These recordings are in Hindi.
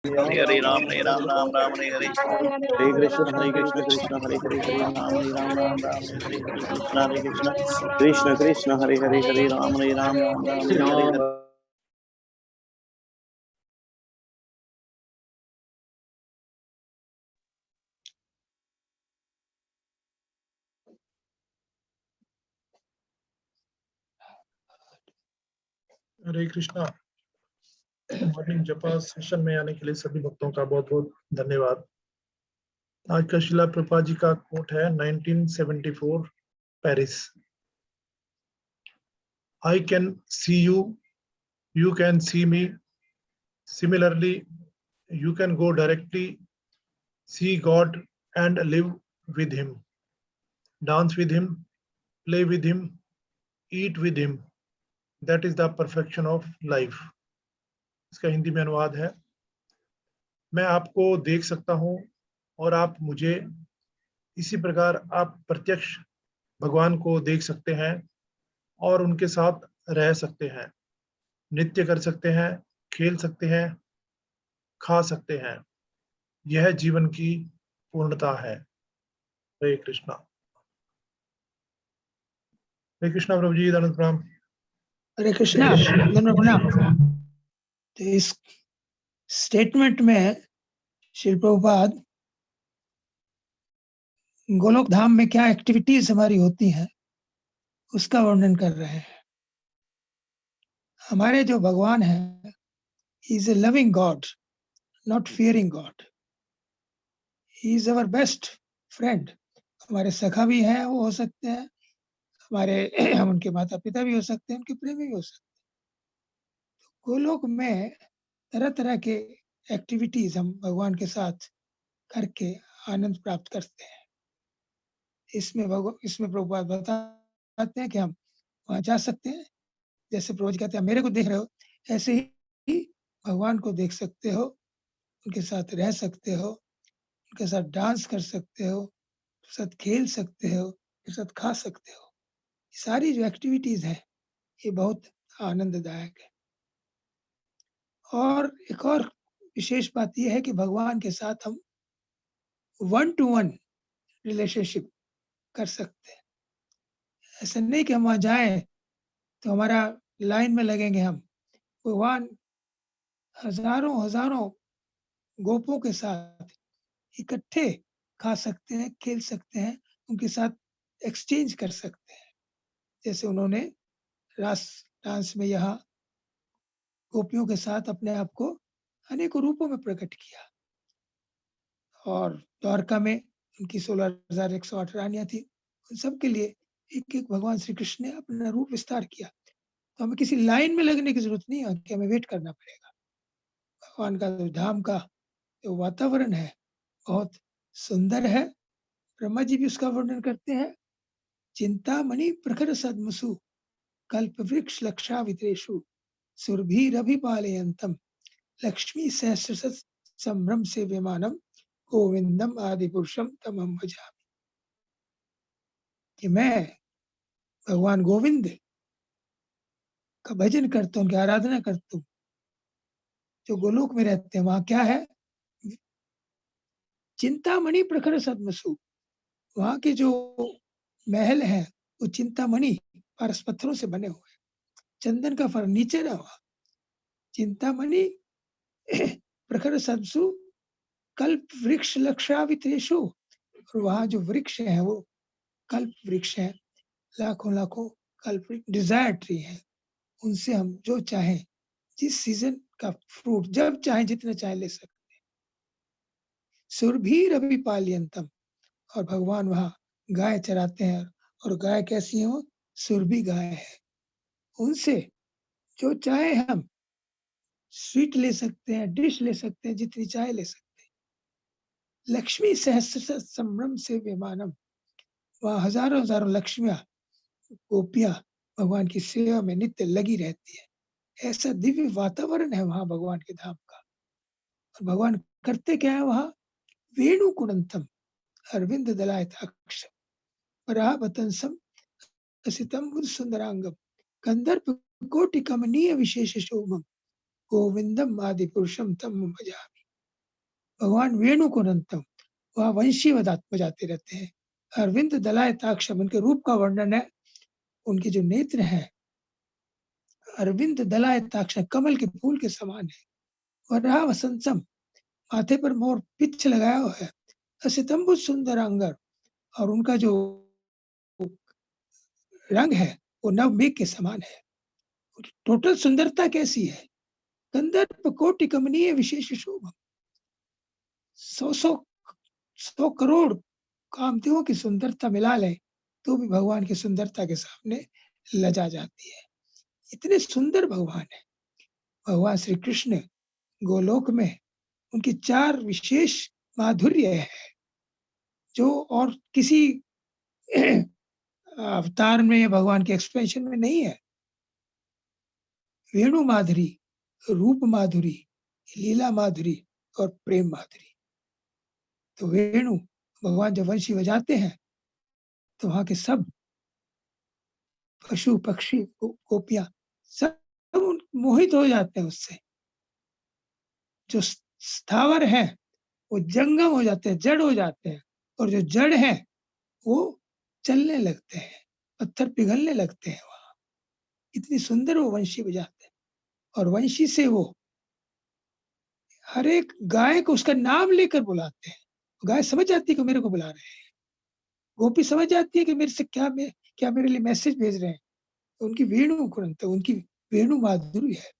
हरे हरे राम राम राम हरे हरे कृष्ण कृष्ण हरे हरे हरे राम राम हरे कृष्ण कृष्ण कृष्ण हरे हरे राम राम हरे हरे। हरे कृष्णा। मॉर्निंग जपा सेशन में आने के लिए सभी भक्तों का बहुत बहुत धन्यवाद। आज का शिला प्रभुपाद जी का कोट है 1974 Paris. I can see you, you can see me, similarly you can go directly, see God and live with him, dance with him, play with him, eat with him. That is the perfection of life. इसका हिंदी में अनुवाद है, मैं आपको देख सकता हूं और आप मुझे, इसी प्रकार आप प्रत्यक्ष भगवान को देख सकते हैं और उनके साथ रह सकते हैं, नृत्य कर सकते हैं, खेल सकते हैं, खा सकते हैं। यह जीवन की पूर्णता है। हरे कृष्णा। हरे कृष्णा प्रभु जी, दंड प्रणाम। हरे कृष्णा, दंड प्रणाम। तो इस स्टेटमेंट में श्री प्रभुपाद गोलोक धाम में क्या एक्टिविटीज हमारी होती हैं उसका वर्णन कर रहे हैं। हमारे जो भगवान है, he is a loving God, not fearing God. He is our best friend. हमारे सखा भी हैं, वो हो सकते हैं हमारे हम उनके माता पिता भी हो सकते हैं, उनके प्रेमी भी हो सकते हैं। गोलोक में तरह तरह के एक्टिविटीज हम भगवान के साथ करके आनंद प्राप्त करते हैं। इसमें प्रभुपाद बताते हैं कि हम वहां जा सकते हैं। जैसे प्रभु जी कहते हैं, मेरे को देख रहे हो, ऐसे ही भगवान को देख सकते हो, उनके साथ रह सकते हो, उनके साथ डांस कर सकते हो, उनके साथ खेल सकते हो, उनके साथ खा सकते हो। सारी जो एक्टिविटीज है ये बहुत आनंददायक है। और एक और विशेष बात यह है कि भगवान के साथ हम 1-to-1 रिलेशनशिप कर सकते हैं। ऐसा नहीं कि हम वहां जाएं तो हमारा लाइन में लगेंगे। हम भगवान हजारों गोपों के साथ इकट्ठे खा सकते हैं, खेल सकते हैं, उनके साथ एक्सचेंज कर सकते हैं। जैसे उन्होंने रास डांस में यहाँ गोपियों के साथ अपने आप को अनेकों रूपों में प्रकट किया। और द्वारका में उनकी 16,108 रानियां थी, उन सब के लिए एक एक भगवान श्री कृष्ण ने अपना रूप विस्तार किया। तो हमें किसी लाइन में लगने की जरूरत नहीं है कि हमें वेट करना पड़ेगा। भगवान का जो धाम का जो वातावरण है बहुत सुंदर है। ब्रह्मा जी भी उसका वर्णन करते हैं। चिंतामणि प्रखर सद्मसु कल्प वृक्ष लक्षावित्रेषु सुरभिरभिपालयन्तम लक्ष्मी सहस्र संभ्रम से विमानम गोविंदम आदि पुरुषम तमम भजामि। कि मैं भगवान गोविंद का भजन करता हूँ, उनकी आराधना करता हूँ। जो गोलोक में रहते हैं वहां क्या है, चिंतामणि प्रखर सद्मसु। वहां के जो महल है वो चिंतामणि पारस पत्थरों से बने हुए, चंदन का फर्नीचर है वहां। चिंतामणि प्रखर सद्मसु कल्प वृक्ष लक्षावित्रेषु। और वहां जो वृक्ष है वो कल्प वृक्ष है, लाखों कल्प डिजायर ट्री है। उनसे हम जो चाहें, जिस सीजन का फ्रूट जब चाहे जितना चाहे ले सकते हैं। सुरभिरभिपालयन्तम। और भगवान वहां गाय चराते हैं, और गाय कैसी है, वो सुरभि गाय है। उनसे जो चाहे हम स्वीट ले सकते हैं, डिश ले सकते हैं, जितनी चाहे ले सकते हैं। लक्ष्मी सहस्र संभ्रम से विमानम। वहां हजारों लक्ष्मियां गोपियां भगवान की सेवा में नित्य लगी रहती है। ऐसा दिव्य वातावरण है वहां भगवान के धाम का। और भगवान करते क्या है वहां, वेणु कुणंतम अरविंद दलायताक्ष पराभतंसम असितम सुंदरांगम गंधर्व कोटि कमनीय विशेष शोभम गोविंदम आदि पुरुषम तम भजामि। भगवान वेणुकुरंतम, वह वंशी बजाते रहते हैं। अरविंद दलायताक्षम, उनके रूप का वर्णन है, उनके जो नेत्र हैं अरविंद दलायताक्षम, कमल के फूल के समान है। वराह वसंतम, माथे पर मोर पिच्छ लगाया हुआ है। असितंबु सुंदर अंगर, और उनका जो रंग है वो नव मेघ के समान है। टोटल सुंदरता कैसी है? कंदर्प कोटि कमनीय विशेष शोभा, 100 करोड़ कामदेवों की सुंदरता मिला ले तो भी भगवान की सुंदरता के सामने लजा जाती है। इतने सुंदर भगवान है। भगवान श्री कृष्ण गोलोक में उनकी 4 विशेष माधुर्य है जो और किसी अवतार में या भगवान के एक्सप्रेशन में नहीं है। वेणु माधुरी, रूप माधुरी, लीला माधुरी और प्रेम माधुरी। तो वेणु, भगवान जब वंशी बजाते हैं तो वहां के सब पशु पक्षी गोपियां सब मोहित हो जाते हैं उससे। जो स्थावर है वो जंगम हो जाते हैं, जड़ हो जाते हैं, और जो जड़ है वो चलने लगते हैं, पत्थर पिघलने लगते हैं। वहां इतनी सुंदर वो वंशी बजाते हैं, और वंशी से वो हर एक गाय को उसका नाम लेकर बुलाते हैं। गाय समझ जाती है कि मेरे को बुला रहे हैं, गोपी समझ जाती है कि मेरे से क्या मेरे लिए मैसेज भेज रहे हैं। तो उनकी वेणु कुरंत, उनकी वेणु माधुरी है।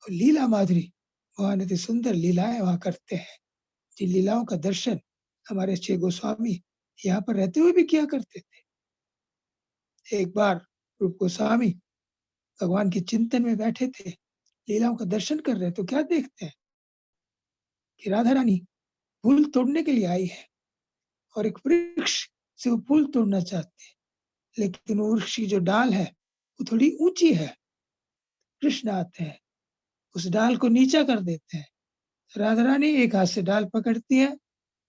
और लीला माधुरी, भगवान इतनी सुंदर लीलाएं वहां करते हैं। जिन लीलाओं का दर्शन हमारे 6 गोस्वामी यहाँ पर रहते हुए भी किया करते थे। एक बार रूप गोस्वामी भगवान के चिंतन में बैठे थे, लीलाओं का दर्शन कर रहे, तो क्या देखते हैं कि राधा रानी फूल तोड़ने के लिए आई है, और एक वृक्ष से वो फूल तोड़ना चाहते हैं, लेकिन वो वृक्ष की जो डाल है वो थोड़ी ऊंची है। कृष्ण आते हैं, उस डाल को नीचा कर देते हैं। राधा रानी एक हाथ से डाल पकड़ती है,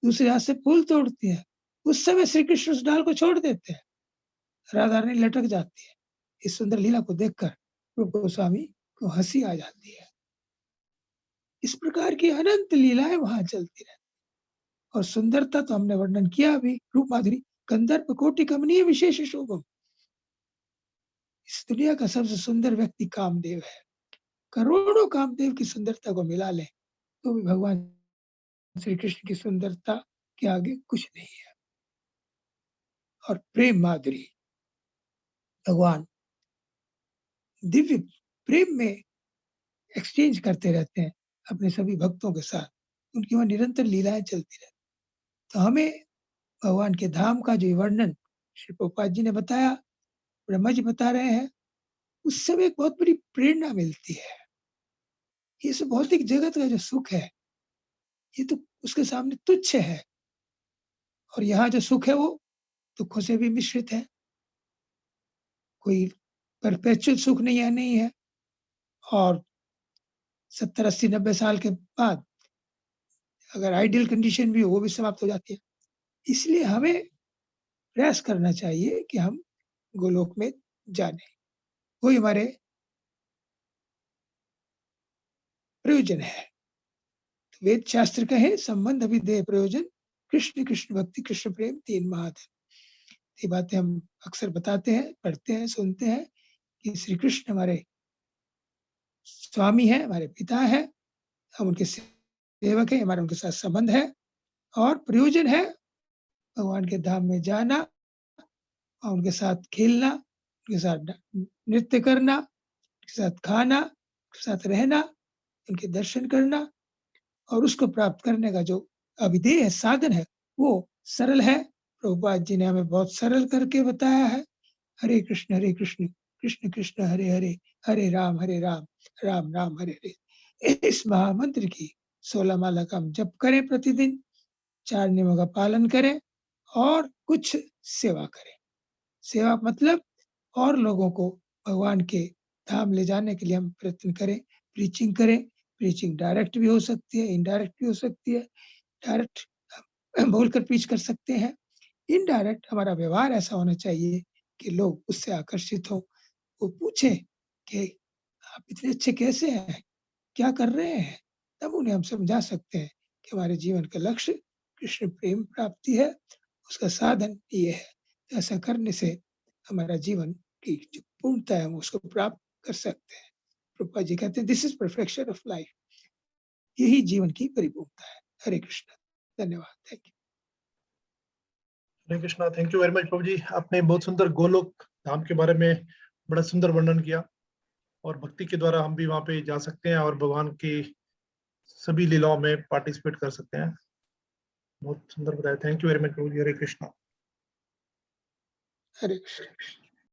दूसरे हाथ से फूल तोड़ती है। उस समय श्री कृष्ण उस डाल को छोड़ देते हैं, राधा रानी लटक जाती है। इस सुंदर लीला को देखकर रूप गोस्वामी को हंसी आ जाती है। इस प्रकार की अनंत लीलाएं वहां चलती रहती, और सुंदरता तो हमने वर्णन किया अभी। रूप माधुरी, कंदर्प कोटि कमनीय विशेष शोभम। इस दुनिया का सबसे सुंदर व्यक्ति कामदेव है। करोड़ों कामदेव की सुंदरता को मिला ले तो भी भगवान श्री कृष्ण की सुंदरता के आगे कुछ नहीं है। और प्रेम माधुरी, भगवान दिव्य प्रेम में एक्सचेंज करते रहते हैं अपने सभी भक्तों के साथ, उनकी वह निरंतर लीलाएं चलती रहती। तो हमें भगवान के धाम का जो वर्णन श्री प्रभुपाद जी ने बताया, ब्रह्मा जी बता रहे हैं, उससे हमें एक बहुत बड़ी प्रेरणा मिलती है। इस भौतिक जगत का जो सुख है ये तो उसके सामने तुच्छ है, और यहाँ जो सुख है वो दुखों से भी मिश्रित है। कोई परपेचुअल सुख नहीं है, और 70, 80, 90 साल के बाद अगर आइडियल कंडीशन भी हो वो भी समाप्त हो जाती है। इसलिए हमें प्रयास करना चाहिए कि हम गोलोक में जाने, वही हमारे प्रयोजन है। वेद शास्त्र कहे संबंध अभिधेय प्रयोजन, कृष्ण कृष्ण भक्ति कृष्ण प्रेम 3 महाधन। ये बातें हम अक्सर बताते हैं, पढ़ते हैं, सुनते हैं कि श्री कृष्ण हमारे स्वामी है, हमारे पिता है, हम उनके सेवक है, हमारा उनके साथ संबंध है, और प्रयोजन है भगवान के धाम में जाना और उनके साथ खेलना, उनके साथ नृत्य करना, उनके साथ खाना, उनके साथ रहना, उनके दर्शन करना, और उसको प्राप्त करने का जो अभिधेय साधन है वो सरल है। प्रभुपाद जी ने हमें बहुत सरल करके बताया है। हरे कृष्ण कृष्ण कृष्ण हरे हरे, हरे राम राम राम हरे हरे। इस महामंत्र की 16 माला का हम जप करें प्रतिदिन, 4 नियमों का पालन करें, और कुछ सेवा करें। सेवा मतलब और लोगों को भगवान के धाम ले जाने के लिए हम प्रयत्न करें, प्रीचिंग करें। प्रीचिंग डायरेक्ट भी हो सकती है, इनडायरेक्ट भी हो सकती है। डायरेक्ट बोलकर प्रीच कर सकते हैं, इनडायरेक्ट हमारा व्यवहार ऐसा होना चाहिए कि लोग उससे आकर्षित हो, वो पूछे कि आप इतने अच्छे कैसे हैं, क्या कर रहे हैं, तब उन्हें हम समझा सकते हैं कि हमारे जीवन का लक्ष्य कृष्ण प्रेम प्राप्ति है, उसका साधन ये है। ऐसा करने से हमारा जीवन की जो पूर्णता है हम उसको प्राप्त कर सकते हैं। प्रभुपाद जी कहते हैं this is perfection of life, यही जीवन की परिपूर्णता है। हरे कृष्ण, धन्यवाद, thank you. Hare Krishna, thank you very much प्रभु जी। आपने बहुत सुंदर गोलोक धाम के बारे में बड़ा सुंदर वर्णन किया, और भक्ति के द्वारा हम भी वहां पे जा सकते हैं और भगवान की सभी लीलाओं में पार्टिसिपेट कर सकते हैं। बहुत सुंदर बताया, थैंक यू वेरी मच प्रभु जी। हरे कृष्णा। हरे कृष्ण।